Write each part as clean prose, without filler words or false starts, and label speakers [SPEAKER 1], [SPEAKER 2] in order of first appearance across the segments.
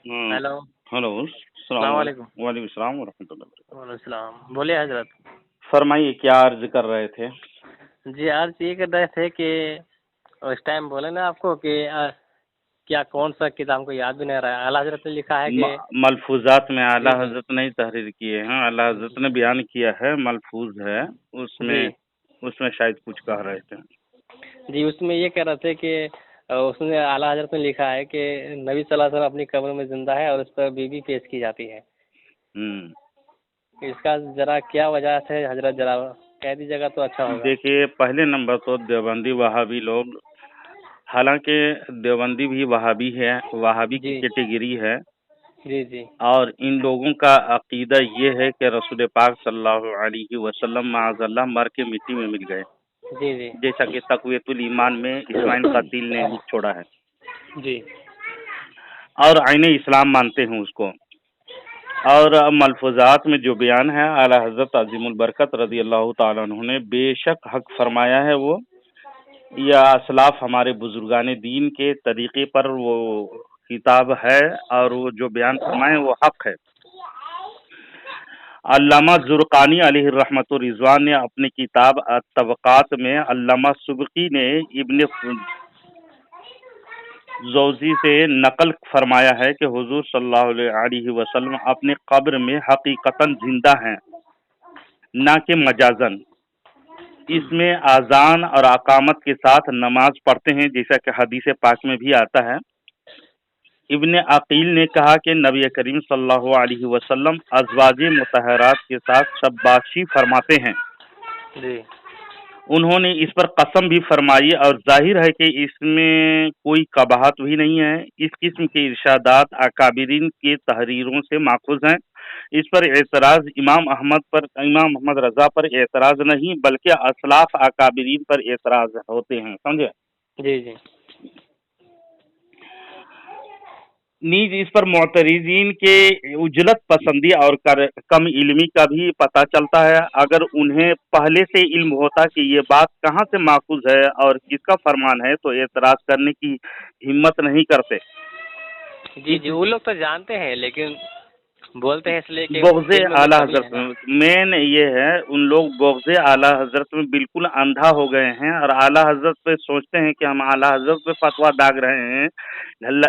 [SPEAKER 1] Hello,
[SPEAKER 2] hello, السلام
[SPEAKER 1] السلام
[SPEAKER 2] علیکم،
[SPEAKER 1] علیکم۔
[SPEAKER 2] وعلیکم السلام ورحمۃ اللہ وبرکاتہ۔
[SPEAKER 1] وعلیکم السلام، بولیے حضرت۔
[SPEAKER 2] فرمائیے، کیا عرض کر رہے تھے؟
[SPEAKER 1] جی آج یہ کر رہے تھے کہ اس ٹائم بولے نا آپ کو کہ کیا کون سا کتاب کو یاد بھی نہیں رہا ہے، اعلیٰ حضرت نے لکھا ہے کہ
[SPEAKER 2] ملفوظات میں
[SPEAKER 1] جی
[SPEAKER 2] اعلیٰ
[SPEAKER 1] جی
[SPEAKER 2] حضرت نے تحریر کیے ہیں، اعلیٰ حضرت نے بیان کیا ہے، ملفوظ ہے اس میں
[SPEAKER 1] جی
[SPEAKER 2] اس میں شاید کچھ کہہ رہے تھے۔
[SPEAKER 1] جی اس میں یہ کہہ رہے تھے کہ اس میں اعلیٰ حضرت نے لکھا ہے کہ نبی صلی اللہ علیہ وسلم اپنی قبر میں زندہ ہے اور اس پر بیوی پیش کی جاتی ہے۔
[SPEAKER 2] ہوں،
[SPEAKER 1] اس کا ذرا کیا وجہ ہے حضرت، ذرا کہہ دیجیے گا تو اچھا ہوگا۔
[SPEAKER 2] دیکھیے، پہلے نمبر تو دیوبندی وہابی لوگ، حالانکہ دیوبندی بھی وہابی ہے، وہابی کی
[SPEAKER 1] جی
[SPEAKER 2] کیٹیگری ہے،
[SPEAKER 1] جی جی
[SPEAKER 2] اور ان لوگوں کا عقیدہ یہ ہے کہ رسول پاک صلی اللہ علیہ وسلم معاذ اللہ مر کے مٹی میں مل گئے،
[SPEAKER 1] جی جی
[SPEAKER 2] جیسا کہ تقویت الایمان میں اسماعیل قتیل نے چھوڑا ہے،
[SPEAKER 1] جی
[SPEAKER 2] اور عین اسلام مانتے ہیں اس کو۔ اور ملفوظات میں جو بیان ہے، اعلیٰ حضرت عظیم البرکت رضی اللہ تعالیٰ عنہ نے بے شک حق فرمایا ہے، وہ یا اسلاف ہمارے بزرگان دین کے طریقے پر وہ کتاب ہے، اور وہ جو بیان فرمائے وہ حق ہے۔ علامہ زرقانی علیہ الرحمۃ الرضوان نے اپنی کتاب الطبقات میں، علامہ سبکی نے ابن جوزی سے نقل فرمایا ہے کہ حضور صلی اللہ علیہ وسلم اپنے قبر میں حقیقتاً زندہ ہیں، نہ کہ مجازن۔ اس میں اذان اور اقامت کے ساتھ نماز پڑھتے ہیں، جیسا کہ حدیث پاک میں بھی آتا ہے۔ ابن عقیل نے کہا کہ نبی کریم صلی اللہ علیہ وسلم ازواج مطہرات کے ساتھ شباشی فرماتے ہیں۔
[SPEAKER 1] جی
[SPEAKER 2] انہوں نے اس پر قسم بھی فرمائی، اور ظاہر ہے کہ اس میں کوئی قباحت بھی نہیں ہے۔ اس قسم کے ارشادات اکابرین کے تحریروں سے ماخوذ ہیں۔ اس پر اعتراض امام محمد رضا پر اعتراض نہیں، بلکہ اسلاف اکابرین پر اعتراض ہوتے ہیں، سمجھے؟
[SPEAKER 1] جی جی
[SPEAKER 2] نیز اس پر معترضین کے اجلت پسندی اور کم علمی کا بھی پتہ چلتا ہے۔ اگر انہیں پہلے سے علم ہوتا کہ یہ بات کہاں سے ماخوذ ہے اور کس کا فرمان ہے، تو اعتراض کرنے کی ہمت نہیں کرتے۔
[SPEAKER 1] جی جی وہ لوگ تو جانتے ہیں، لیکن بولتے ہیں اس لیے کہ
[SPEAKER 2] بغض
[SPEAKER 1] علم میں
[SPEAKER 2] اعلیٰ
[SPEAKER 1] کمی ہے
[SPEAKER 2] حضرت
[SPEAKER 1] نا۔
[SPEAKER 2] مین یہ ہے، ان لوگ بغض اعلیٰ حضرت میں بالکل اندھا ہو گئے ہیں، اور اعلیٰ حضرت پہ سوچتے ہیں کہ ہم اعلیٰ حضرت پہ فتویٰ داغ رہے ہیں،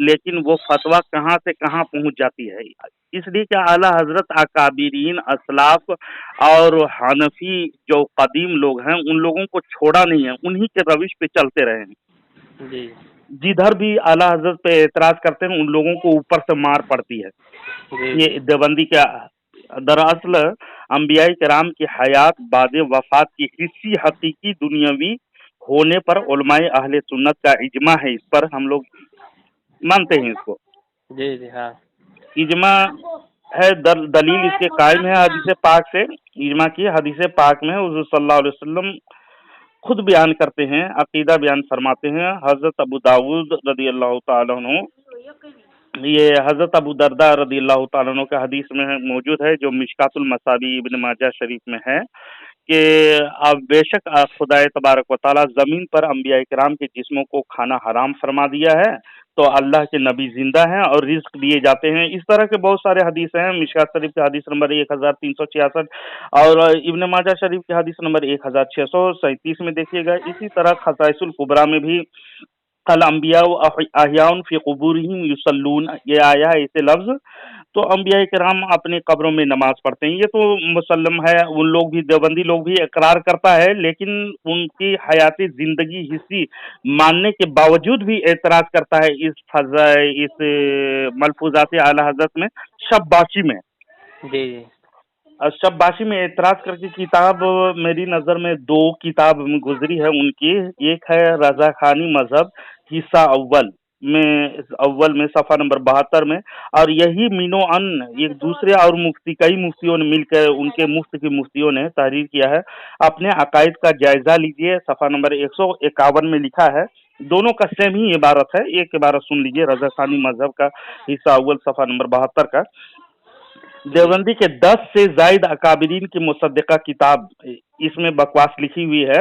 [SPEAKER 2] لیکن وہ فتویٰ کہاں سے کہاں پہنچ جاتی ہے۔ اس لیے کہ اعلیٰ حضرت اکابرین، اسلاف اور حنفی جو قدیم لوگ ہیں، ان لوگوں کو چھوڑا نہیں ہے، انہی کے روش پہ چلتے رہے ہیں۔
[SPEAKER 1] جی
[SPEAKER 2] جدھر بھی اعلیٰ حضرت پہ اعتراض کرتے ہیں، ان لوگوں کو اوپر سے مار پڑتی ہے۔
[SPEAKER 1] جی
[SPEAKER 2] یہ دیوبندی کا دراصل انبیاء کرام کی حیات بعد وفات کی حصی حقیقی دنیاوی ہونے پر علماء اہل سنت کا اجماع ہے۔ اس پر ہم لوگ مانتے ہیں، اس کو
[SPEAKER 1] جی جی ہاں
[SPEAKER 2] اجماع ہے۔ دلیل اس کے قائم ہے حدیث پاک سے۔ اجماع کی حدیث پاک میں حضور صلی اللہ علیہ وسلم خود بیان کرتے ہیں، عقیدہ بیان فرماتے ہیں۔ حضرت ابو داود رضی اللہ تعالیٰ عنہ، یہ حضرت ابو درداء رضی اللہ تعالیٰ عنہ کا حدیث میں موجود ہے، جو مشکات المصابیح ابن ماجہ شریف میں ہے، کہ اب بے شک خدا تبارک و تعالیٰ زمین پر انبیاء کرام کے جسموں کو کھانا حرام فرما دیا ہے، تو اللہ کے نبی زندہ ہیں اور رزق دیے جاتے ہیں۔ اس طرح کے بہت سارے حدیث ہیں۔ مشکات شریف کے حدیث نمبر 1366 اور ابن ماجہ شریف کے حدیث نمبر 1637 میں دیکھیے گا۔ اسی طرح خصائص الکبریٰ میں بھی الانبیاء احیاء فی قبورہم یصلون، یہ آیا ہے اسے لفظ، تو انبیاء کرام اپنی قبروں میں نماز پڑھتے ہیں۔ یہ تو مسلم ہے، ان لوگ بھی، دیوبندی لوگ بھی اقرار کرتا ہے، لیکن ان کی حیاتی زندگی حصی ماننے کے باوجود بھی اعتراض کرتا ہے اس ملفوظات اعلی حضرت میں، شب باشی میں۔
[SPEAKER 1] جی جی
[SPEAKER 2] شب باشی میں اعتراض کر کے کتاب میری نظر میں دو کتاب گزری ہے ان کی۔ ایک ہے رضا خانی مذہب حصہ اول میں صفحہ نمبر 72 میں، اور یہی مینو ان ایک دوسرے اور کئی مفتیوں نے مل کر، ان کے مفت کی مفتیوں نے تحریر کیا ہے۔ اپنے عقائد کا جائزہ لیجئے، صفحہ نمبر 151 میں لکھا ہے، دونوں کا سیم ہی عبارت ہے۔ ایک عبارت سن لیجئے، رضا خانی مذہب کا حصہ اول صفحہ نمبر 72 کا۔ دیوبندی کے 10 سے زائد اکابرین کی مصدقہ کتاب، اس میں بکواس لکھی ہوئی ہے۔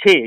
[SPEAKER 2] 6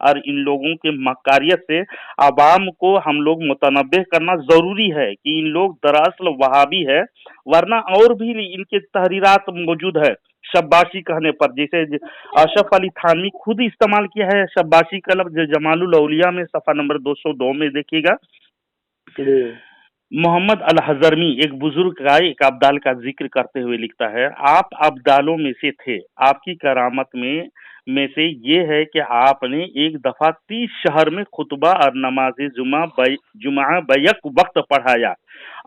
[SPEAKER 2] اور ان لوگوں کے مکاریت سے عوام کو ہم لوگ متنبہ کرنا ضروری ہے کہ ان لوگ دراصل وہابی ہے، ورنہ اور بھی ان کے تحریرات موجود ہے شباشی کہنے پر، جیسے اشرف علی تھانوی خود استعمال کیا ہے شباشی کا لفظ جمال الاولیاء میں صفحہ نمبر 202 میں دیکھیے گا۔ محمد الحضرمی ایک بزرگ کا ایک ابدال کا ذکر کرتے ہوئے لکھتا ہے، آپ ابدالوں میں سے تھے، آپ کی کرامت میں سے یہ ہے کہ آپ نے ایک دفعہ 30 شہر میں خطبہ اور نماز جمعہ بیک وقت پڑھایا،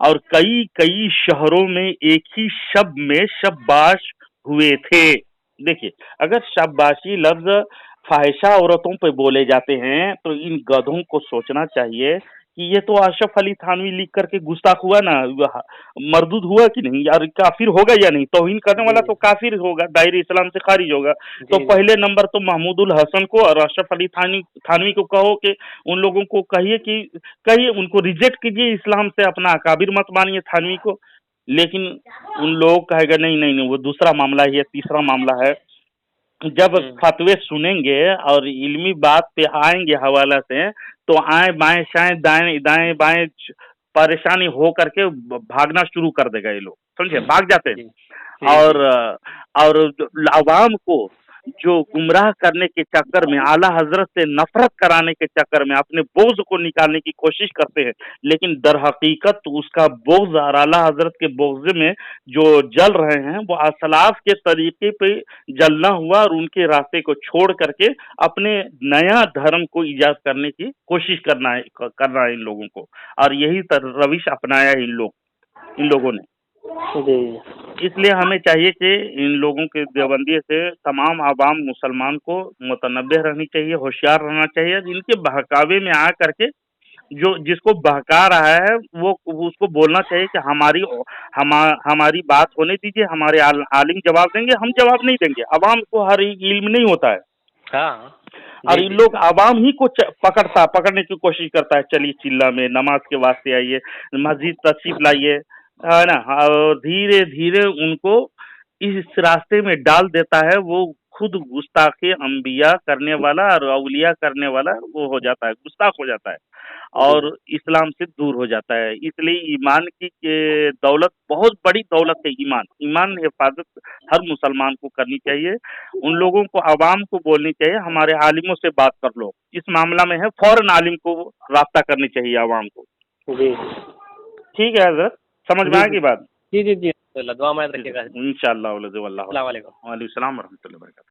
[SPEAKER 2] اور کئی شہروں میں ایک ہی شب میں شباش ہوئے تھے۔ دیکھیے، اگر شباشی لفظ فاحشہ عورتوں پہ بولے جاتے ہیں تو ان گدھوں کو سوچنا چاہیے کہ یہ تو اشرف علی تھانوی لکھ کر کے گستاخ ہوا نا، مردود ہوا کہ نہیں یار، کافر ہوگا یا نہیں؟ توہین کرنے والا تو کافر ہوگا، دائرہ اسلام سے خارج ہوگا۔ تو پہلے نمبر تو محمود الحسن کو اور اشرف علی تھانوی کو کہو کہ ان لوگوں کو کہیے ان کو ریجیکٹ کیجیے اسلام سے، اپنا اکابر مت مانیے تھانوی کو، لیکن ان لوگ کہے گا نہیں وہ دوسرا معاملہ ہے، تیسرا معاملہ ہے۔ جب فتوے سنیں گے اور علمی بات پہ آئیں گے حوالہ سے، تو آئیں بائیں شائیں دائیں بائیں پریشانی ہو کر کے بھاگنا شروع کر دے گا، یہ لوگ سمجھے بھاگ جاتے ہیں۔ اور عوام کو جو گمراہ کرنے کے چکر میں، اعلیٰ حضرت سے نفرت کرانے کے چکر میں اپنے بغض کو نکالنے کی کوشش کرتے ہیں، لیکن در حقیقت اس کا بغض اور اعلیٰ حضرت کے بغض میں جو جل رہے ہیں وہ اسلاف کے طریقے پہ جلنا ہوا، اور ان کے راستے کو چھوڑ کر کے اپنے نیا دھرم کو ایجاد کرنے کی کوشش کرنا ہے ان لوگوں کو، اور یہی روش اپنایا ہے ان لوگوں نے۔ اس لیے ہمیں چاہیے کہ ان لوگوں کے دیوبندی سے تمام عوام مسلمان کو متنبہ رہنی چاہیے، ہوشیار رہنا چاہیے۔ ان کے بہکاوے میں آ کر کے جس کو بہکا رہا ہے وہ اس کو بولنا چاہیے کہ ہماری بات ہونے دیجیے، ہمارے عالم جواب دیں گے، ہم جواب نہیں دیں گے۔ عوام کو ہر علم نہیں ہوتا ہے، اور ان لوگ عوام ہی کو پکڑنے کی کوشش کرتا ہے، چلیے چلہ میں نماز کے واسطے آئیے، مسجد تشریف لائیے، ہے نا، اور دھیرے دھیرے ان کو اس راستے میں ڈال دیتا ہے۔ وہ خود گستاخی انبیاء کرنے والا اور اولیاء کرنے والا وہ ہو جاتا ہے، گستاخ ہو جاتا ہے اور اسلام سے دور ہو جاتا ہے۔ اس لیے ایمان کی دولت بہت بڑی دولت ہے۔ ایمان حفاظت ہر مسلمان کو کرنی چاہیے۔ ان لوگوں کو، عوام کو بولنی چاہیے ہمارے عالموں سے بات کر لو، اس معاملہ میں ہے فوراً عالم کو رابطہ کرنی چاہیے عوام کو۔ ٹھیک ہے حضرت، سمجھ میں آئے گی بات؟
[SPEAKER 1] جی دعا میں رکھیے گا۔
[SPEAKER 2] انشاءاللہ۔ السلام علیکم۔ وعلیکم السلام ورحمۃ اللہ وبرکاتہ۔